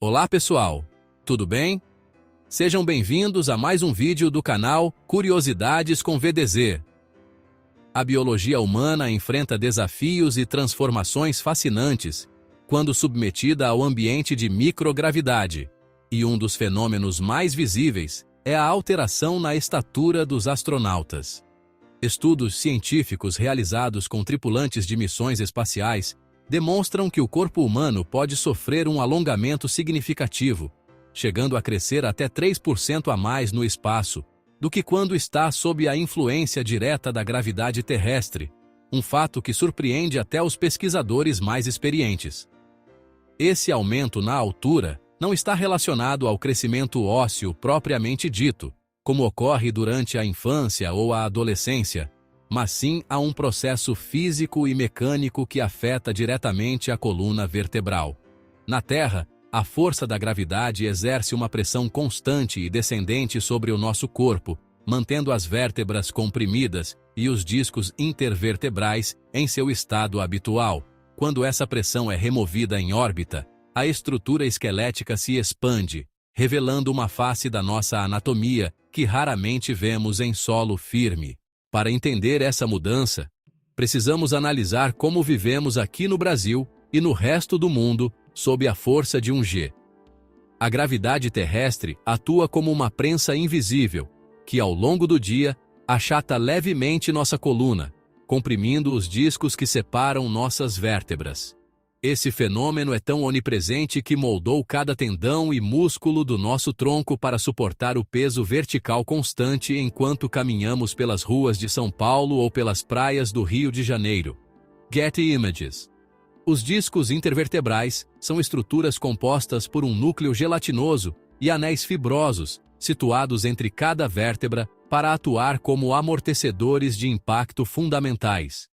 Olá pessoal, tudo bem? Sejam bem-vindos a mais um vídeo do canal Curiosidades com VDZ. A biologia humana enfrenta desafios e transformações fascinantes quando submetida ao ambiente de microgravidade, e um dos fenômenos mais visíveis é a alteração na estatura dos astronautas. Estudos científicos realizados com tripulantes de missões espaciais demonstram que o corpo humano pode sofrer um alongamento significativo, chegando a crescer até 3% a mais no espaço do que quando está sob a influência direta da gravidade terrestre, um fato que surpreende até os pesquisadores mais experientes. Esse aumento na altura não está relacionado ao crescimento ósseo propriamente dito, como ocorre durante a infância ou a adolescência, mas sim a um processo físico e mecânico que afeta diretamente a coluna vertebral. Na Terra, a força da gravidade exerce uma pressão constante e descendente sobre o nosso corpo, mantendo as vértebras comprimidas e os discos intervertebrais em seu estado habitual. Quando essa pressão é removida em órbita, a estrutura esquelética se expande, revelando uma face da nossa anatomia que raramente vemos em solo firme. Para entender essa mudança, precisamos analisar como vivemos aqui no Brasil e no resto do mundo sob a força de um G. A gravidade terrestre atua como uma prensa invisível, que ao longo do dia achata levemente nossa coluna, comprimindo os discos que separam nossas vértebras. Esse fenômeno é tão onipresente que moldou cada tendão e músculo do nosso tronco para suportar o peso vertical constante enquanto caminhamos pelas ruas de São Paulo ou pelas praias do Rio de Janeiro. Getty Images. Os discos intervertebrais são estruturas compostas por um núcleo gelatinoso e anéis fibrosos, situados entre cada vértebra para atuar como amortecedores de impacto fundamentais.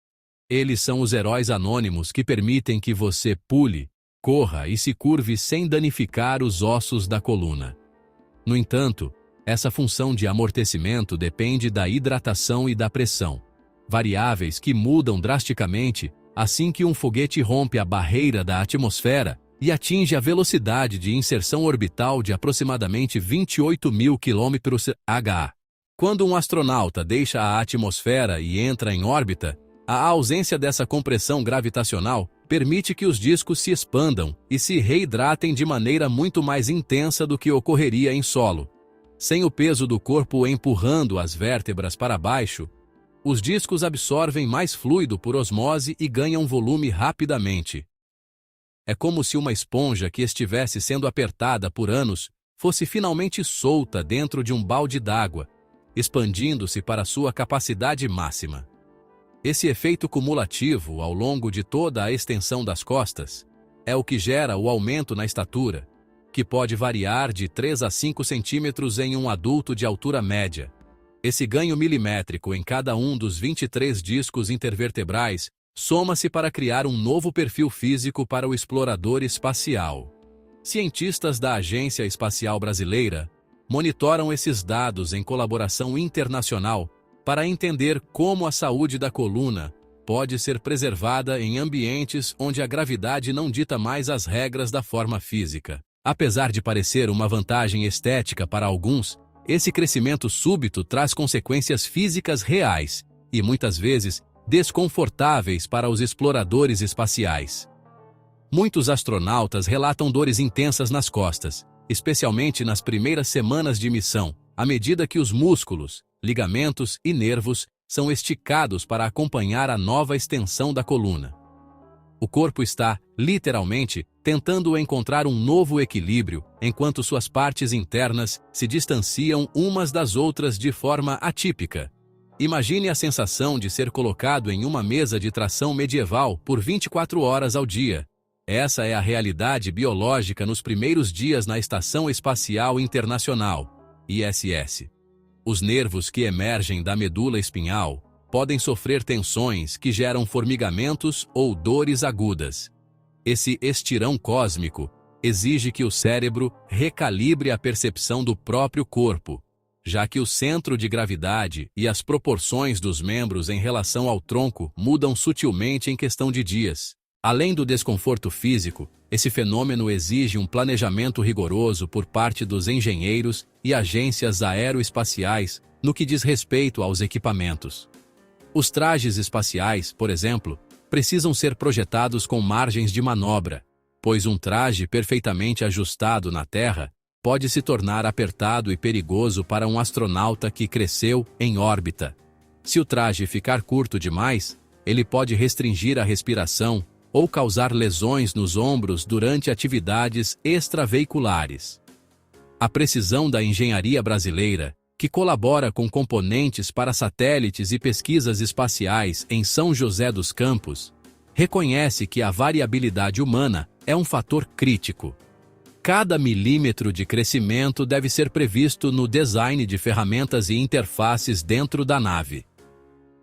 Eles são os heróis anônimos que permitem que você pule, corra e se curve sem danificar os ossos da coluna. No entanto, essa função de amortecimento depende da hidratação e da pressão, variáveis que mudam drasticamente assim que um foguete rompe a barreira da atmosfera e atinge a velocidade de inserção orbital de aproximadamente 28.000 km/h. Quando um astronauta deixa a atmosfera e entra em órbita, a ausência dessa compressão gravitacional permite que os discos se expandam e se reidratem de maneira muito mais intensa do que ocorreria em solo. Sem o peso do corpo empurrando as vértebras para baixo, os discos absorvem mais fluido por osmose e ganham volume rapidamente. É como se uma esponja que estivesse sendo apertada por anos fosse finalmente solta dentro de um balde d'água, expandindo-se para sua capacidade máxima. Esse efeito cumulativo ao longo de toda a extensão das costas é o que gera o aumento na estatura, que pode variar de 3 a 5 centímetros em um adulto de altura média. Esse ganho milimétrico em cada um dos 23 discos intervertebrais soma-se para criar um novo perfil físico para o explorador espacial. Cientistas da Agência Espacial Brasileira monitoram esses dados em colaboração internacional para entender como a saúde da coluna pode ser preservada em ambientes onde a gravidade não dita mais as regras da forma física. Apesar de parecer uma vantagem estética para alguns, esse crescimento súbito traz consequências físicas reais e muitas vezes desconfortáveis para os exploradores espaciais. Muitos astronautas relatam dores intensas nas costas, especialmente nas primeiras semanas de missão, à medida que os músculos, ligamentos e nervos são esticados para acompanhar a nova extensão da coluna. O corpo está, literalmente, tentando encontrar um novo equilíbrio, enquanto suas partes internas se distanciam umas das outras de forma atípica. Imagine a sensação de ser colocado em uma mesa de tração medieval por 24 horas ao dia. Essa é a realidade biológica nos primeiros dias na Estação Espacial Internacional, ISS. Os nervos que emergem da medula espinhal podem sofrer tensões que geram formigamentos ou dores agudas. Esse estirão cósmico exige que o cérebro recalibre a percepção do próprio corpo, já que o centro de gravidade e as proporções dos membros em relação ao tronco mudam sutilmente em questão de dias. Além do desconforto físico, esse fenômeno exige um planejamento rigoroso por parte dos engenheiros e agências aeroespaciais no que diz respeito aos equipamentos. Os trajes espaciais, por exemplo, precisam ser projetados com margens de manobra, pois um traje perfeitamente ajustado na Terra pode se tornar apertado e perigoso para um astronauta que cresceu em órbita. Se o traje ficar curto demais, ele pode restringir a respiração ou causar lesões nos ombros durante atividades extraveiculares. A precisão da engenharia brasileira, que colabora com componentes para satélites e pesquisas espaciais em São José dos Campos, reconhece que a variabilidade humana é um fator crítico. Cada milímetro de crescimento deve ser previsto no design de ferramentas e interfaces dentro da nave.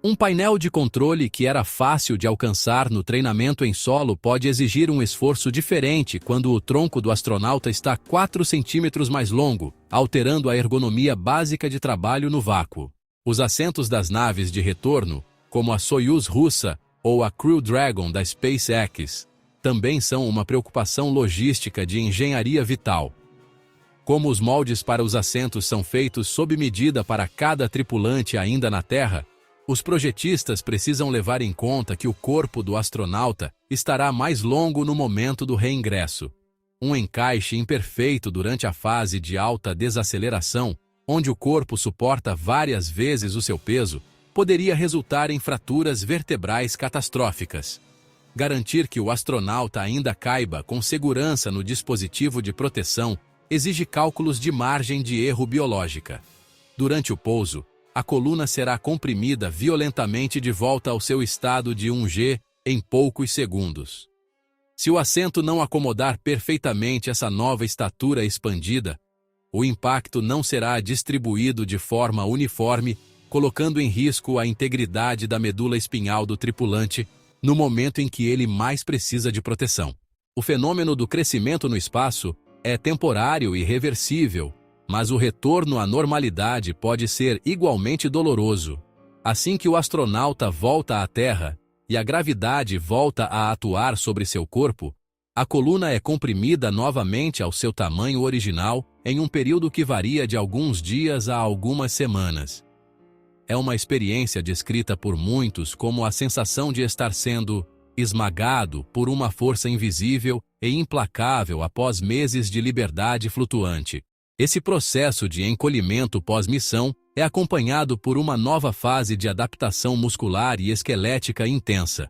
Um painel de controle que era fácil de alcançar no treinamento em solo pode exigir um esforço diferente quando o tronco do astronauta está 4 centímetros mais longo, alterando a ergonomia básica de trabalho no vácuo. Os assentos das naves de retorno, como a Soyuz russa ou a Crew Dragon da SpaceX, também são uma preocupação logística de engenharia vital. Como os moldes para os assentos são feitos sob medida para cada tripulante ainda na Terra, os projetistas precisam levar em conta que o corpo do astronauta estará mais longo no momento do reingresso. Um encaixe imperfeito durante a fase de alta desaceleração, onde o corpo suporta várias vezes o seu peso, poderia resultar em fraturas vertebrais catastróficas. Garantir que o astronauta ainda caiba com segurança no dispositivo de proteção exige cálculos de margem de erro biológica. Durante o pouso, a coluna será comprimida violentamente de volta ao seu estado de 1G em poucos segundos. Se o assento não acomodar perfeitamente essa nova estatura expandida, o impacto não será distribuído de forma uniforme, colocando em risco a integridade da medula espinhal do tripulante no momento em que ele mais precisa de proteção. O fenômeno do crescimento no espaço é temporário e reversível, mas o retorno à normalidade pode ser igualmente doloroso. Assim que o astronauta volta à Terra e a gravidade volta a atuar sobre seu corpo, a coluna é comprimida novamente ao seu tamanho original em um período que varia de alguns dias a algumas semanas. É uma experiência descrita por muitos como a sensação de estar sendo esmagado por uma força invisível e implacável após meses de liberdade flutuante. Esse processo de encolhimento pós-missão é acompanhado por uma nova fase de adaptação muscular e esquelética intensa.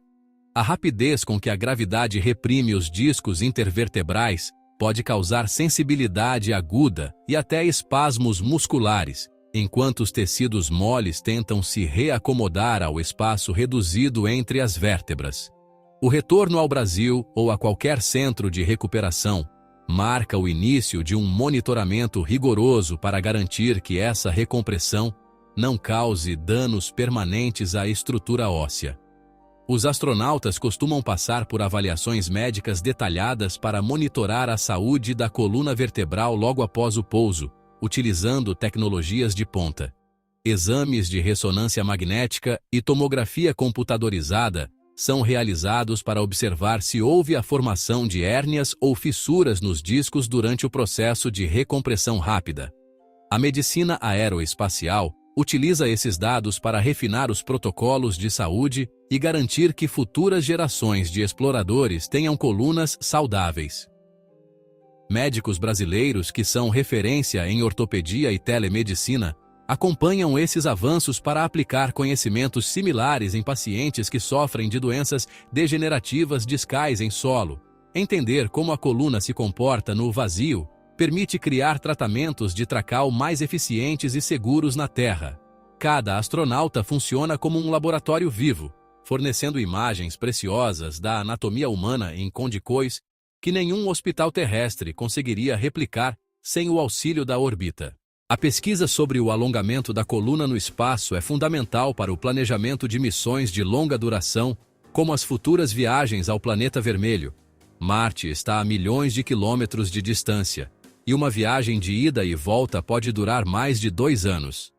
A rapidez com que a gravidade reprime os discos intervertebrais pode causar sensibilidade aguda e até espasmos musculares, enquanto os tecidos moles tentam se reacomodar ao espaço reduzido entre as vértebras. O retorno ao Brasil ou a qualquer centro de recuperação marca o início de um monitoramento rigoroso para garantir que essa recompressão não cause danos permanentes à estrutura óssea. Os astronautas costumam passar por avaliações médicas detalhadas para monitorar a saúde da coluna vertebral logo após o pouso, utilizando tecnologias de ponta. Exames de ressonância magnética e tomografia computadorizada são realizados para observar se houve a formação de hérnias ou fissuras nos discos durante o processo de recompressão rápida. A medicina aeroespacial utiliza esses dados para refinar os protocolos de saúde e garantir que futuras gerações de exploradores tenham colunas saudáveis. Médicos brasileiros que são referência em ortopedia e telemedicina acompanham esses avanços para aplicar conhecimentos similares em pacientes que sofrem de doenças degenerativas discais em solo. Entender como a coluna se comporta no vazio permite criar tratamentos de tracal mais eficientes e seguros na Terra. Cada astronauta funciona como um laboratório vivo, fornecendo imagens preciosas da anatomia humana em condicões que nenhum hospital terrestre conseguiria replicar sem o auxílio da órbita. A pesquisa sobre o alongamento da coluna no espaço é fundamental para o planejamento de missões de longa duração, como as futuras viagens ao planeta vermelho. Marte está a milhões de quilômetros de distância, e uma viagem de ida e volta pode durar mais de 2 anos.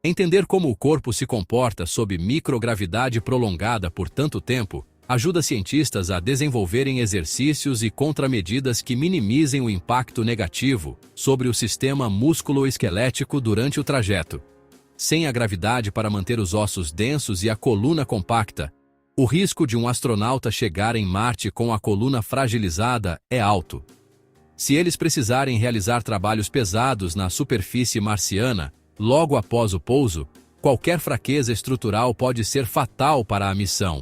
Entender como o corpo se comporta sob microgravidade prolongada por tanto tempo Ajuda cientistas a desenvolverem exercícios e contramedidas que minimizem o impacto negativo sobre o sistema músculo-esquelético durante o trajeto. Sem a gravidade para manter os ossos densos e a coluna compacta, o risco de um astronauta chegar em Marte com a coluna fragilizada é alto. Se eles precisarem realizar trabalhos pesados na superfície marciana, logo após o pouso, qualquer fraqueza estrutural pode ser fatal para a missão.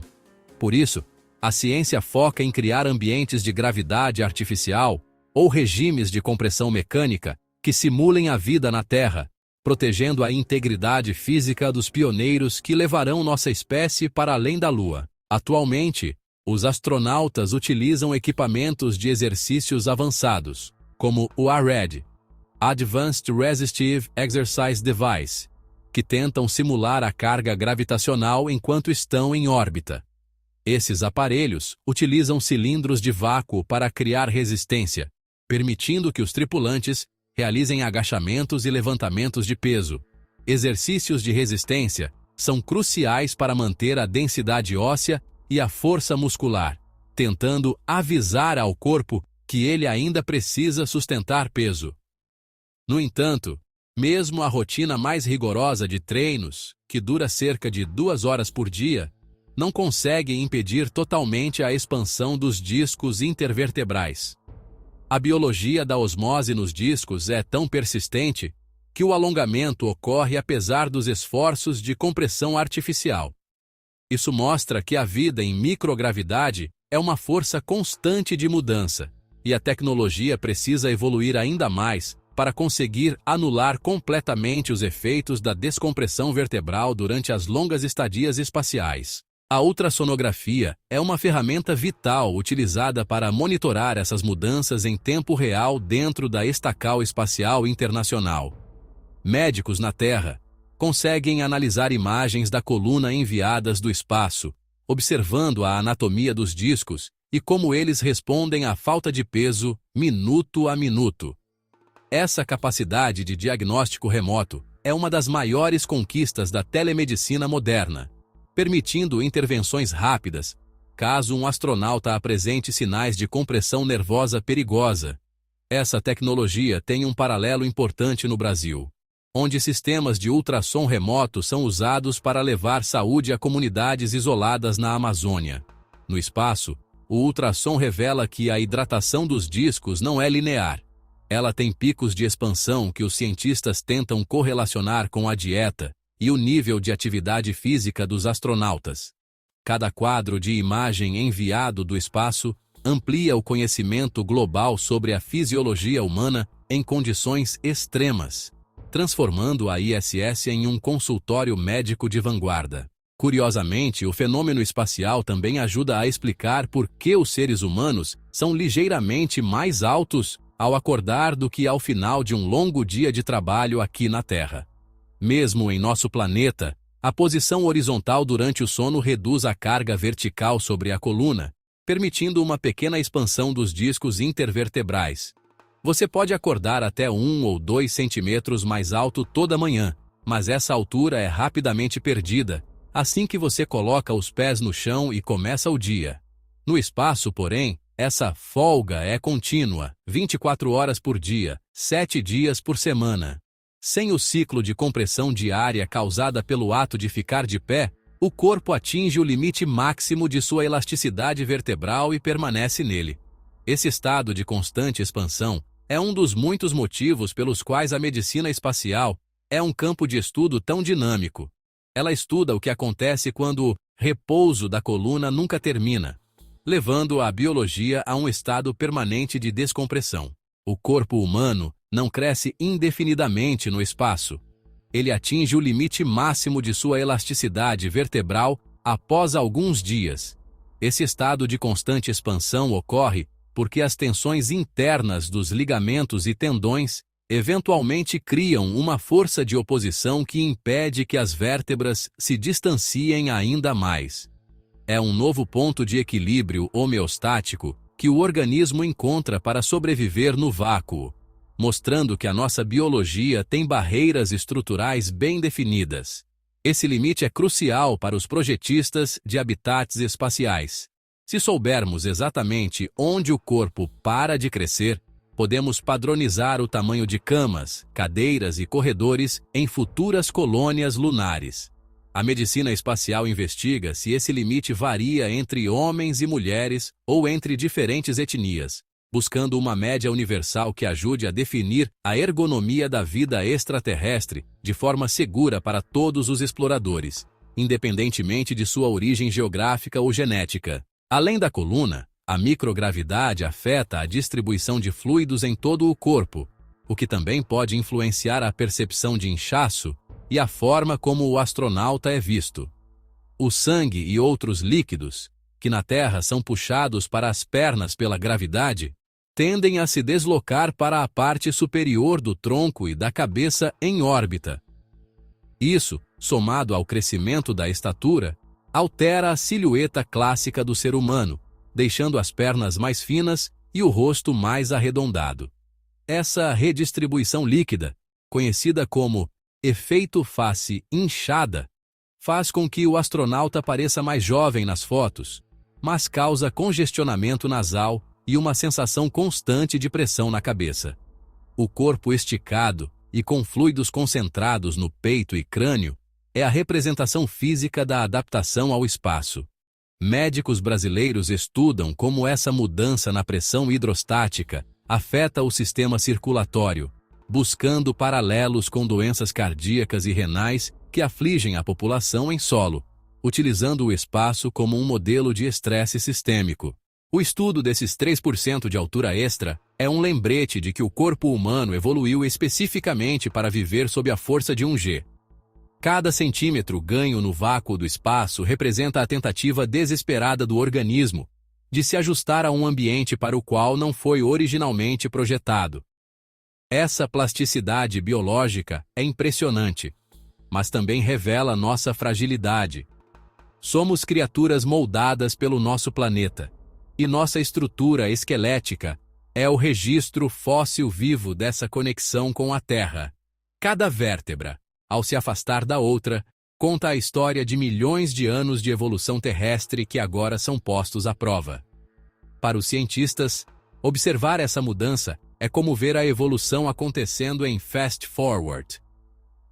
Por isso, a ciência foca em criar ambientes de gravidade artificial ou regimes de compressão mecânica que simulem a vida na Terra, protegendo a integridade física dos pioneiros que levarão nossa espécie para além da Lua. Atualmente, os astronautas utilizam equipamentos de exercícios avançados, como o ARED, Advanced Resistive Exercise Device, que tentam simular a carga gravitacional enquanto estão em órbita. Esses aparelhos utilizam cilindros de vácuo para criar resistência, permitindo que os tripulantes realizem agachamentos e levantamentos de peso. Exercícios de resistência são cruciais para manter a densidade óssea e a força muscular, tentando avisar ao corpo que ele ainda precisa sustentar peso. No entanto, mesmo a rotina mais rigorosa de treinos, que dura cerca de 2 horas por dia, não consegue impedir totalmente a expansão dos discos intervertebrais. A biologia da osmose nos discos é tão persistente que o alongamento ocorre apesar dos esforços de compressão artificial. Isso mostra que a vida em microgravidade é uma força constante de mudança, e a tecnologia precisa evoluir ainda mais para conseguir anular completamente os efeitos da descompressão vertebral durante as longas estadias espaciais. A ultrassonografia é uma ferramenta vital utilizada para monitorar essas mudanças em tempo real dentro da Estação Espacial Internacional. Médicos na Terra conseguem analisar imagens da coluna enviadas do espaço, observando a anatomia dos discos e como eles respondem à falta de peso minuto a minuto. Essa capacidade de diagnóstico remoto é uma das maiores conquistas da telemedicina moderna, permitindo intervenções rápidas, caso um astronauta apresente sinais de compressão nervosa perigosa. Essa tecnologia tem um paralelo importante no Brasil, onde sistemas de ultrassom remoto são usados para levar saúde a comunidades isoladas na Amazônia. No espaço, o ultrassom revela que a hidratação dos discos não é linear. Ela tem picos de expansão que os cientistas tentam correlacionar com a dieta e o nível de atividade física dos astronautas. Cada quadro de imagem enviado do espaço amplia o conhecimento global sobre a fisiologia humana em condições extremas, transformando a ISS em um consultório médico de vanguarda. Curiosamente, o fenômeno espacial também ajuda a explicar por que os seres humanos são ligeiramente mais altos ao acordar do que ao final de um longo dia de trabalho aqui na Terra. Mesmo em nosso planeta, a posição horizontal durante o sono reduz a carga vertical sobre a coluna, permitindo uma pequena expansão dos discos intervertebrais. Você pode acordar até 1 ou 2 centímetros mais alto toda manhã, mas essa altura é rapidamente perdida assim que você coloca os pés no chão e começa o dia. No espaço, porém, essa folga é contínua, 24 horas por dia, 7 dias por semana. Sem o ciclo de compressão diária causada pelo ato de ficar de pé, o corpo atinge o limite máximo de sua elasticidade vertebral e permanece nele. Esse estado de constante expansão é um dos muitos motivos pelos quais a medicina espacial é um campo de estudo tão dinâmico. Ela estuda o que acontece quando o repouso da coluna nunca termina, levando a biologia a um estado permanente de descompressão. O corpo humano não cresce indefinidamente no espaço. Ele atinge o limite máximo de sua elasticidade vertebral após alguns dias. Esse estado de constante expansão ocorre porque as tensões internas dos ligamentos e tendões eventualmente criam uma força de oposição que impede que as vértebras se distanciem ainda mais. É um novo ponto de equilíbrio homeostático que o organismo encontra para sobreviver no vácuo, mostrando que a nossa biologia tem barreiras estruturais bem definidas. Esse limite é crucial para os projetistas de habitats espaciais, Se soubermos exatamente onde o corpo para de crescer, podemos padronizar o tamanho de camas, cadeiras e corredores em futuras colônias lunares. A medicina espacial investiga se esse limite varia entre homens e mulheres ou entre diferentes etnias, buscando uma média universal que ajude a definir a ergonomia da vida extraterrestre de forma segura para todos os exploradores, independentemente de sua origem geográfica ou genética. Além da coluna, a microgravidade afeta a distribuição de fluidos em todo o corpo, o que também pode influenciar a percepção de inchaço e a forma como o astronauta é visto. O sangue e outros líquidos, que na Terra são puxados para as pernas pela gravidade, tendem a se deslocar para a parte superior do tronco e da cabeça em órbita. Isso, somado ao crescimento da estatura, altera a silhueta clássica do ser humano, deixando as pernas mais finas e o rosto mais arredondado. Essa redistribuição líquida, conhecida como efeito face inchada, faz com que o astronauta pareça mais jovem nas fotos, mas causa congestionamento nasal e uma sensação constante de pressão na cabeça. O corpo esticado e com fluidos concentrados no peito e crânio é a representação física da adaptação ao espaço. Médicos brasileiros estudam como essa mudança na pressão hidrostática afeta o sistema circulatório, buscando paralelos com doenças cardíacas e renais que afligem a população em solo, utilizando o espaço como um modelo de estresse sistêmico. O estudo desses 3% de altura extra é um lembrete de que o corpo humano evoluiu especificamente para viver sob a força de 1G. Cada centímetro ganho no vácuo do espaço representa a tentativa desesperada do organismo de se ajustar a um ambiente para o qual não foi originalmente projetado. Essa plasticidade biológica é impressionante, mas também revela nossa fragilidade. Somos criaturas moldadas pelo nosso planeta, e nossa estrutura esquelética é o registro fóssil vivo dessa conexão com a Terra. Cada vértebra, ao se afastar da outra, conta a história de milhões de anos de evolução terrestre que agora são postos à prova. Para os cientistas, observar essa mudança é como ver a evolução acontecendo em fast forward.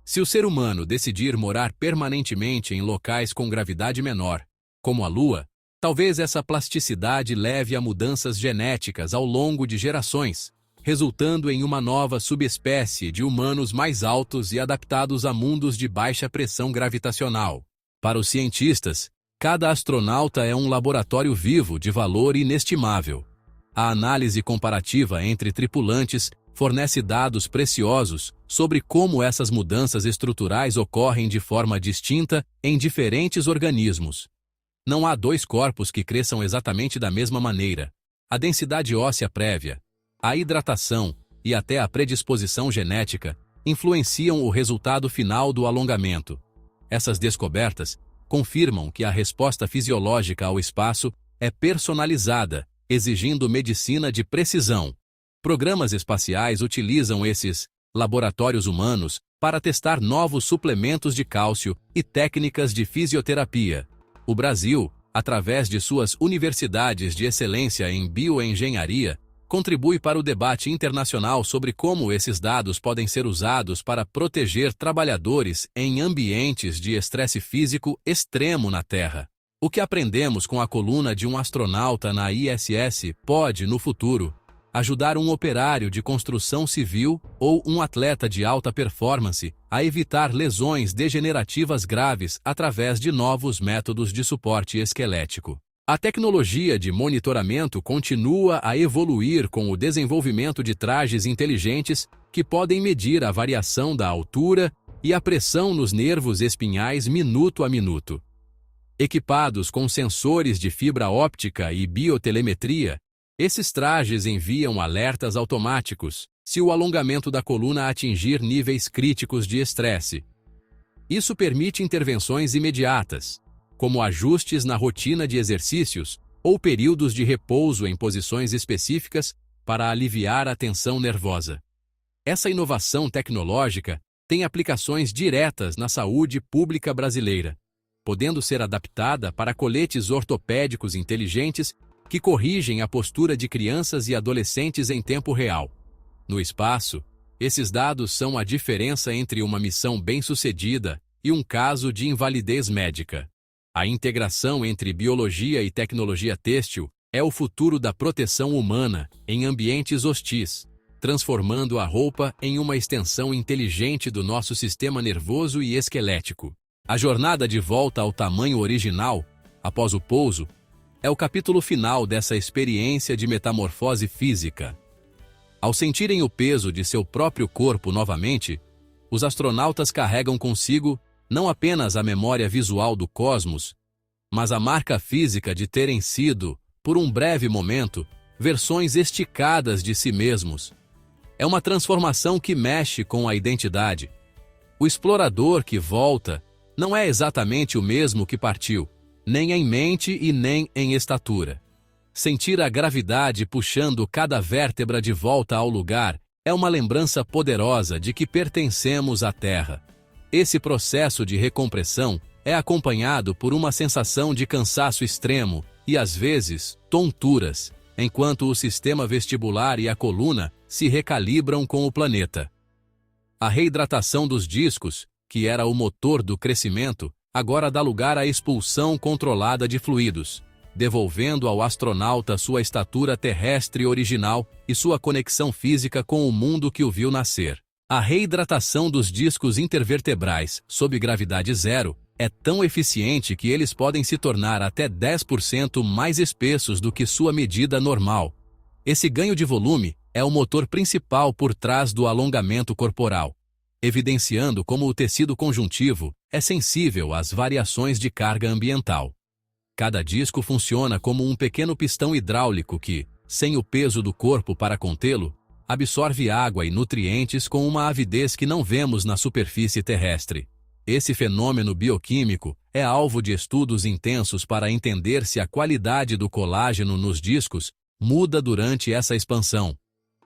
Se o ser humano decidir morar permanentemente em locais com gravidade menor, como a Lua, talvez essa plasticidade leve a mudanças genéticas ao longo de gerações, resultando em uma nova subespécie de humanos mais altos e adaptados a mundos de baixa pressão gravitacional. Para os cientistas, cada astronauta é um laboratório vivo de valor inestimável. A análise comparativa entre tripulantes fornece dados preciosos sobre como essas mudanças estruturais ocorrem de forma distinta em diferentes organismos. Não há dois corpos que cresçam exatamente da mesma maneira. A densidade óssea prévia, a hidratação e até a predisposição genética influenciam o resultado final do alongamento. Essas descobertas confirmam que a resposta fisiológica ao espaço é personalizada, exigindo medicina de precisão. Programas espaciais utilizam esses laboratórios humanos para testar novos suplementos de cálcio e técnicas de fisioterapia. O Brasil, através de suas universidades de excelência em bioengenharia, contribui para o debate internacional sobre como esses dados podem ser usados para proteger trabalhadores em ambientes de estresse físico extremo na Terra. O que aprendemos com a coluna de um astronauta na ISS pode, no futuro, ajudar um operário de construção civil ou um atleta de alta performance a evitar lesões degenerativas graves através de novos métodos de suporte esquelético. A tecnologia de monitoramento continua a evoluir com o desenvolvimento de trajes inteligentes que podem medir a variação da altura e a pressão nos nervos espinhais minuto a minuto. Equipados com sensores de fibra óptica e biotelemetria, esses trajes enviam alertas automáticos se o alongamento da coluna atingir níveis críticos de estresse. Isso permite intervenções imediatas, como ajustes na rotina de exercícios ou períodos de repouso em posições específicas para aliviar a tensão nervosa. Essa inovação tecnológica tem aplicações diretas na saúde pública brasileira. podendo ser adaptada para coletes ortopédicos inteligentes que corrigem a postura de crianças e adolescentes em tempo real. No espaço, esses dados são a diferença entre uma missão bem-sucedida e um caso de invalidez médica. A integração entre biologia e tecnologia têxtil é o futuro da proteção humana em ambientes hostis, transformando a roupa em uma extensão inteligente do nosso sistema nervoso e esquelético. A jornada de volta ao tamanho original, após o pouso, é o capítulo final dessa experiência de metamorfose física. Ao sentirem o peso de seu próprio corpo novamente, os astronautas carregam consigo não apenas a memória visual do cosmos, mas a marca física de terem sido, por um breve momento, versões esticadas de si mesmos. É uma transformação que mexe com a identidade. O explorador que volta não é exatamente o mesmo que partiu, nem em mente e nem em estatura. Sentir a gravidade puxando cada vértebra de volta ao lugar é uma lembrança poderosa de que pertencemos à Terra. Esse processo de recompressão é acompanhado por uma sensação de cansaço extremo e, às vezes, tonturas, enquanto o sistema vestibular e a coluna se recalibram com o planeta. A reidratação dos discos, que era o motor do crescimento, agora dá lugar à expulsão controlada de fluidos, devolvendo ao astronauta sua estatura terrestre original e sua conexão física com o mundo que o viu nascer. A reidratação dos discos intervertebrais, sob gravidade zero, é tão eficiente que eles podem se tornar até 10% mais espessos do que sua medida normal. Esse ganho de volume é o motor principal por trás do alongamento corporal, evidenciando como o tecido conjuntivo é sensível às variações de carga ambiental. Cada disco funciona como um pequeno pistão hidráulico que, sem o peso do corpo para contê-lo, absorve água e nutrientes com uma avidez que não vemos na superfície terrestre. Esse fenômeno bioquímico é alvo de estudos intensos para entender se a qualidade do colágeno nos discos muda durante essa expansão.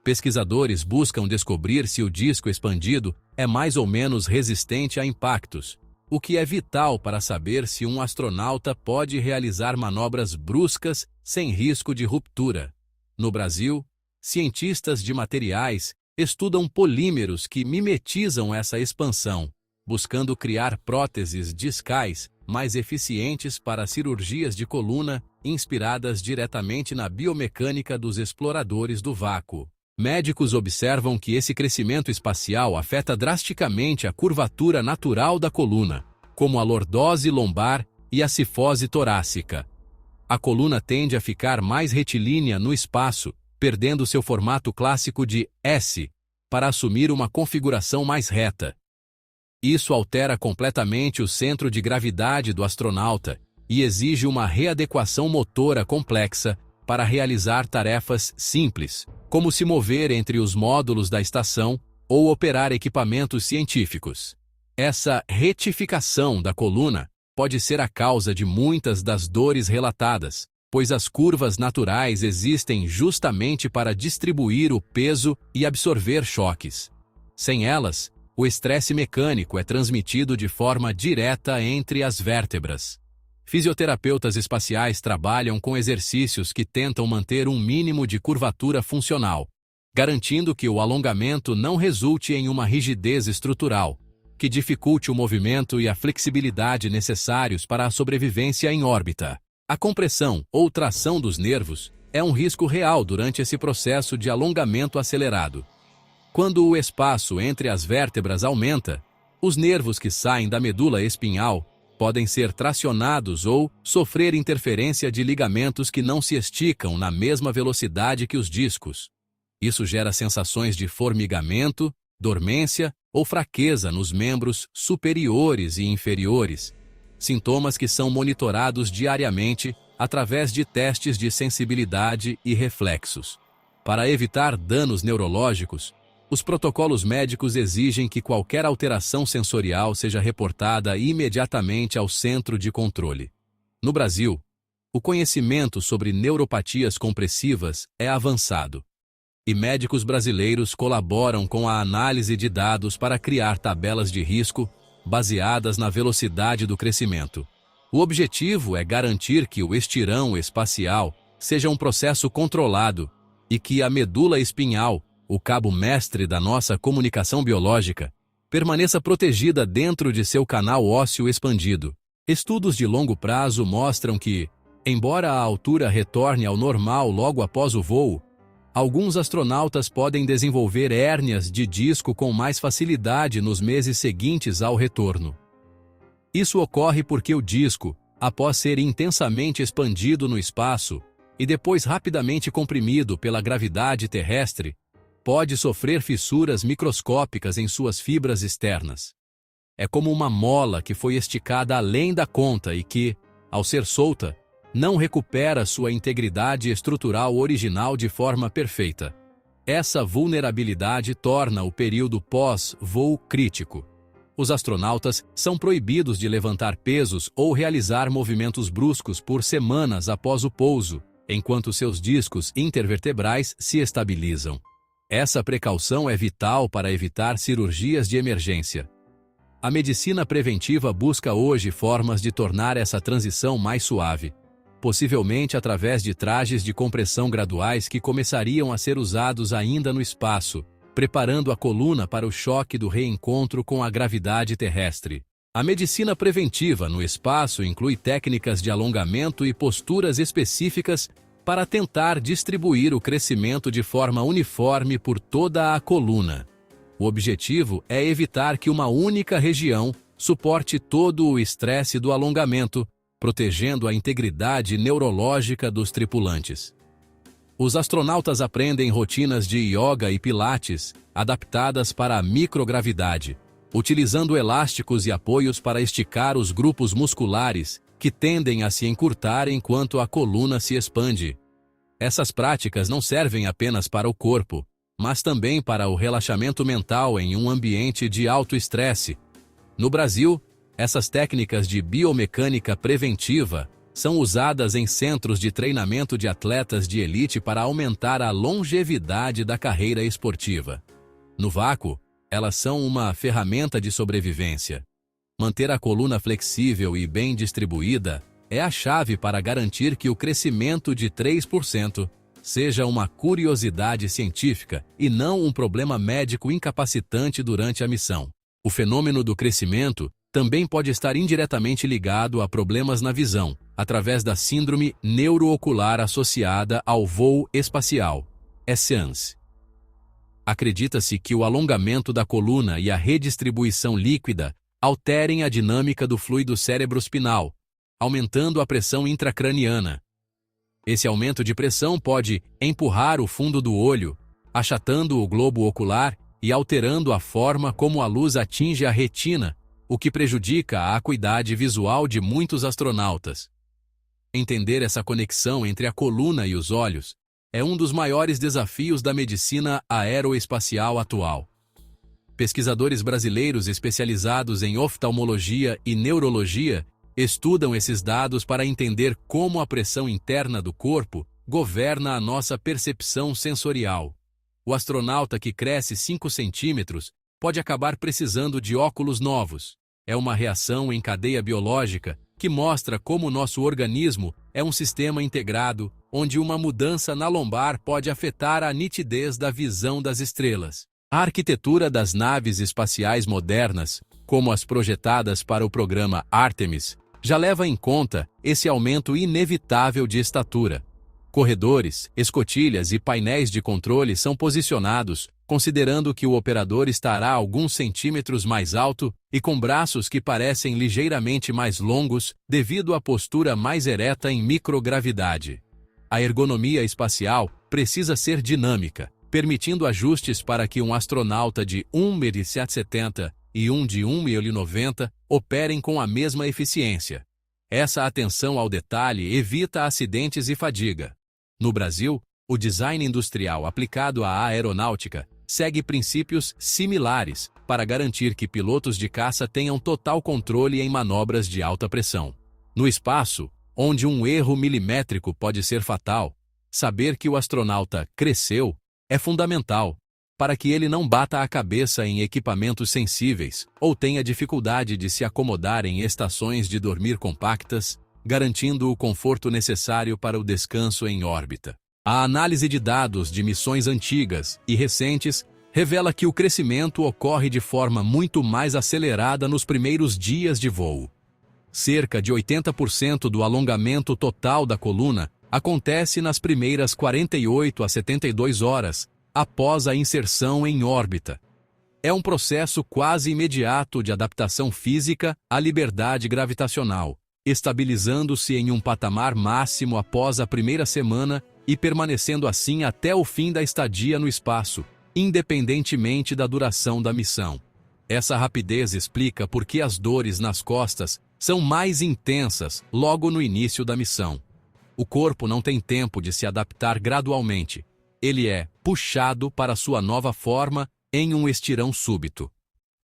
Pesquisadores buscam descobrir se o disco expandido é mais ou menos resistente a impactos, o que é vital para saber se um astronauta pode realizar manobras bruscas sem risco de ruptura. No Brasil, cientistas de materiais estudam polímeros que mimetizam essa expansão, buscando criar próteses discais mais eficientes para cirurgias de coluna inspiradas diretamente na biomecânica dos exploradores do vácuo. Médicos observam que esse crescimento espacial afeta drasticamente a curvatura natural da coluna, como a lordose lombar e a cifose torácica. A coluna tende a ficar mais retilínea no espaço, perdendo seu formato clássico de S, para assumir uma configuração mais reta. Isso altera completamente o centro de gravidade do astronauta e exige uma readequação motora complexa para realizar tarefas simples, como se mover entre os módulos da estação ou operar equipamentos científicos. Essa retificação da coluna pode ser a causa de muitas das dores relatadas, pois as curvas naturais existem justamente para distribuir o peso e absorver choques. Sem elas, o estresse mecânico é transmitido de forma direta entre as vértebras. Fisioterapeutas espaciais trabalham com exercícios que tentam manter um mínimo de curvatura funcional, garantindo que o alongamento não resulte em uma rigidez estrutural, que dificulte o movimento e a flexibilidade necessários para a sobrevivência em órbita. A compressão ou tração dos nervos é um risco real durante esse processo de alongamento acelerado. Quando o espaço entre as vértebras aumenta, os nervos que saem da medula espinhal podem ser tracionados ou sofrer interferência de ligamentos que não se esticam na mesma velocidade que os discos. Isso gera sensações de formigamento, dormência ou fraqueza nos membros superiores e inferiores, sintomas que são monitorados diariamente através de testes de sensibilidade e reflexos. Para evitar danos neurológicos, os protocolos médicos exigem que qualquer alteração sensorial seja reportada imediatamente ao centro de controle. No Brasil, o conhecimento sobre neuropatias compressivas é avançado, e médicos brasileiros colaboram com a análise de dados para criar tabelas de risco baseadas na velocidade do crescimento. O objetivo é garantir que o estirão espacial seja um processo controlado e que a medula espinhal, o cabo mestre da nossa comunicação biológica, permaneça protegida dentro de seu canal ósseo expandido. Estudos de longo prazo mostram que, embora a altura retorne ao normal logo após o voo, alguns astronautas podem desenvolver hérnias de disco com mais facilidade nos meses seguintes ao retorno. Isso ocorre porque o disco, após ser intensamente expandido no espaço e depois rapidamente comprimido pela gravidade terrestre, pode sofrer fissuras microscópicas em suas fibras externas. É como uma mola que foi esticada além da conta e que, ao ser solta, não recupera sua integridade estrutural original de forma perfeita. Essa vulnerabilidade torna o período pós-voo crítico. Os astronautas são proibidos de levantar pesos ou realizar movimentos bruscos por semanas após o pouso, enquanto seus discos intervertebrais se estabilizam. Essa precaução é vital para evitar cirurgias de emergência. A medicina preventiva busca hoje formas de tornar essa transição mais suave, possivelmente através de trajes de compressão graduais que começariam a ser usados ainda no espaço, preparando a coluna para o choque do reencontro com a gravidade terrestre. A medicina preventiva no espaço inclui técnicas de alongamento e posturas específicas para tentar distribuir o crescimento de forma uniforme por toda a coluna. O objetivo é evitar que uma única região suporte todo o estresse do alongamento, protegendo a integridade neurológica dos tripulantes. Os astronautas aprendem rotinas de yoga e pilates, adaptadas para a microgravidade, utilizando elásticos e apoios para esticar os grupos musculares, que tendem a se encurtar enquanto a coluna se expande. Essas práticas não servem apenas para o corpo, mas também para o relaxamento mental em um ambiente de alto estresse. No Brasil, essas técnicas de biomecânica preventiva são usadas em centros de treinamento de atletas de elite para aumentar a longevidade da carreira esportiva. No vácuo, elas são uma ferramenta de sobrevivência. Manter a coluna flexível e bem distribuída é a chave para garantir que o crescimento de 3% seja uma curiosidade científica e não um problema médico incapacitante durante a missão. O fenômeno do crescimento também pode estar indiretamente ligado a problemas na visão, através da síndrome neuroocular associada ao voo espacial, SEANS. Acredita-se que o alongamento da coluna e a redistribuição líquida alterem a dinâmica do fluido cerebroespinal, aumentando a pressão intracraniana. Esse aumento de pressão pode empurrar o fundo do olho, achatando o globo ocular e alterando a forma como a luz atinge a retina, o que prejudica a acuidade visual de muitos astronautas. Entender essa conexão entre a coluna e os olhos é um dos maiores desafios da medicina aeroespacial atual. Pesquisadores brasileiros especializados em oftalmologia e neurologia estudam esses dados para entender como a pressão interna do corpo governa a nossa percepção sensorial. O astronauta que cresce 5 centímetros pode acabar precisando de óculos novos. É uma reação em cadeia biológica que mostra como nosso organismo é um sistema integrado, onde uma mudança na lombar pode afetar a nitidez da visão das estrelas. A arquitetura das naves espaciais modernas, como as projetadas para o programa Artemis, já leva em conta esse aumento inevitável de estatura. Corredores, escotilhas e painéis de controle são posicionados, considerando que o operador estará alguns centímetros mais alto e com braços que parecem ligeiramente mais longos devido à postura mais ereta em microgravidade. A ergonomia espacial precisa ser dinâmica, permitindo ajustes para que um astronauta de 1,70 m e um de 1,90 m operem com a mesma eficiência. Essa atenção ao detalhe evita acidentes e fadiga. No Brasil, o design industrial aplicado à aeronáutica segue princípios similares para garantir que pilotos de caça tenham total controle em manobras de alta pressão. No espaço, onde um erro milimétrico pode ser fatal, saber que o astronauta cresceu é fundamental para que ele não bata a cabeça em equipamentos sensíveis ou tenha dificuldade de se acomodar em estações de dormir compactas, garantindo o conforto necessário para o descanso em órbita. A análise de dados de missões antigas e recentes revela que o crescimento ocorre de forma muito mais acelerada nos primeiros dias de voo. Cerca de 80% do alongamento total da coluna acontece nas primeiras 48 a 72 horas, após a inserção em órbita. É um processo quase imediato de adaptação física à liberdade gravitacional, estabilizando-se em um patamar máximo após a primeira semana e permanecendo assim até o fim da estadia no espaço, independentemente da duração da missão. Essa rapidez explica por que as dores nas costas são mais intensas logo no início da missão. O corpo não tem tempo de se adaptar gradualmente. Ele é puxado para sua nova forma em um estirão súbito.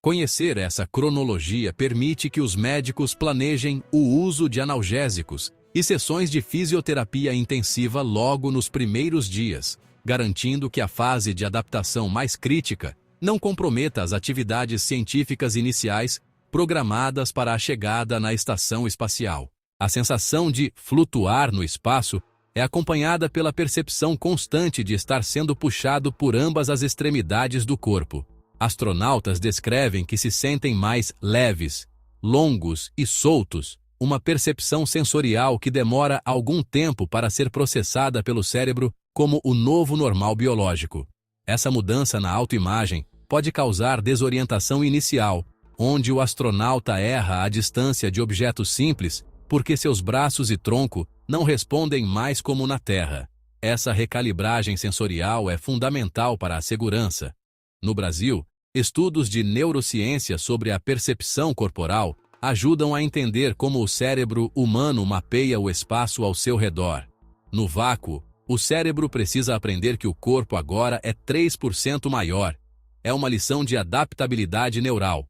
Conhecer essa cronologia permite que os médicos planejem o uso de analgésicos e sessões de fisioterapia intensiva logo nos primeiros dias, garantindo que a fase de adaptação mais crítica não comprometa as atividades científicas iniciais programadas para a chegada na estação espacial. A sensação de flutuar no espaço é acompanhada pela percepção constante de estar sendo puxado por ambas as extremidades do corpo. Astronautas descrevem que se sentem mais leves, longos e soltos, uma percepção sensorial que demora algum tempo para ser processada pelo cérebro como o novo normal biológico. Essa mudança na autoimagem pode causar desorientação inicial, onde o astronauta erra a distância de objetos simples porque seus braços e tronco não respondem mais como na Terra. Essa recalibragem sensorial é fundamental para a segurança. No Brasil, estudos de neurociência sobre a percepção corporal ajudam a entender como o cérebro humano mapeia o espaço ao seu redor. No vácuo, o cérebro precisa aprender que o corpo agora é 3% maior. É uma lição de adaptabilidade neural.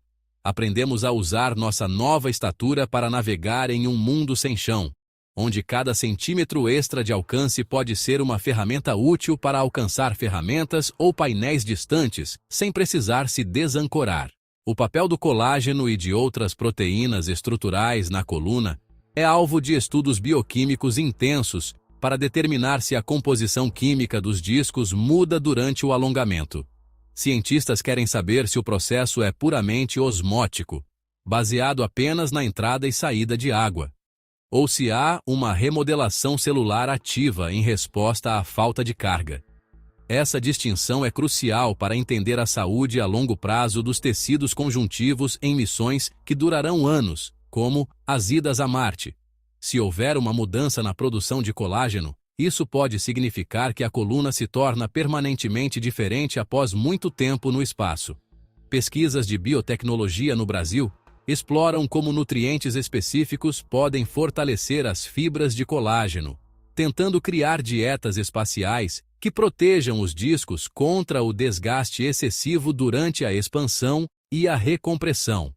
Aprendemos a usar nossa nova estatura para navegar em um mundo sem chão, onde cada centímetro extra de alcance pode ser uma ferramenta útil para alcançar ferramentas ou painéis distantes, sem precisar se desancorar. O papel do colágeno e de outras proteínas estruturais na coluna é alvo de estudos bioquímicos intensos para determinar se a composição química dos discos muda durante o alongamento. Cientistas querem saber se o processo é puramente osmótico, baseado apenas na entrada e saída de água, ou se há uma remodelação celular ativa em resposta à falta de carga. Essa distinção é crucial para entender a saúde a longo prazo dos tecidos conjuntivos em missões que durarão anos, como as idas a Marte. Se houver uma mudança na produção de colágeno, isso pode significar que a coluna se torna permanentemente diferente após muito tempo no espaço. Pesquisas de biotecnologia no Brasil exploram como nutrientes específicos podem fortalecer as fibras de colágeno, tentando criar dietas espaciais que protejam os discos contra o desgaste excessivo durante a expansão e a recompressão.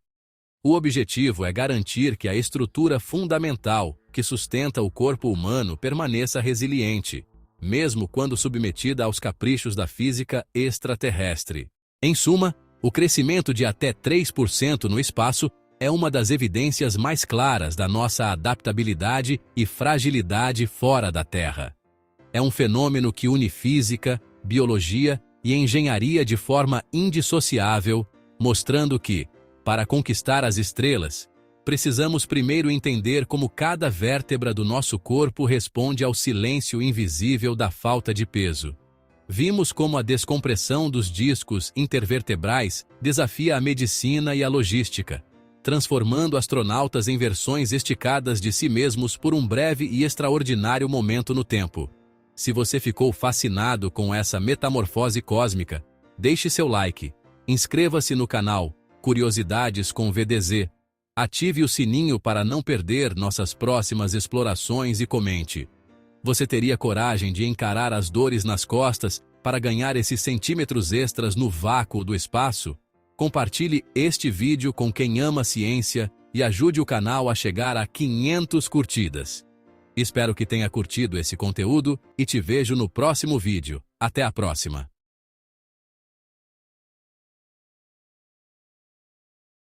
O objetivo é garantir que a estrutura fundamental que sustenta o corpo humano permaneça resiliente, mesmo quando submetida aos caprichos da física extraterrestre. Em suma, o crescimento de até 3% no espaço é uma das evidências mais claras da nossa adaptabilidade e fragilidade fora da Terra. É um fenômeno que une física, biologia e engenharia de forma indissociável, mostrando que, para conquistar as estrelas, precisamos primeiro entender como cada vértebra do nosso corpo responde ao silêncio invisível da falta de peso. Vimos como a descompressão dos discos intervertebrais desafia a medicina e a logística, transformando astronautas em versões esticadas de si mesmos por um breve e extraordinário momento no tempo. Se você ficou fascinado com essa metamorfose cósmica, deixe seu like, inscreva-se no canal Curiosidades com VDZ, ative o sininho para não perder nossas próximas explorações e comente. Você teria coragem de encarar as dores nas costas para ganhar esses centímetros extras no vácuo do espaço? Compartilhe este vídeo com quem ama ciência e ajude o canal a chegar a 500 curtidas. Espero que tenha curtido esse conteúdo e te vejo no próximo vídeo. Até a próxima!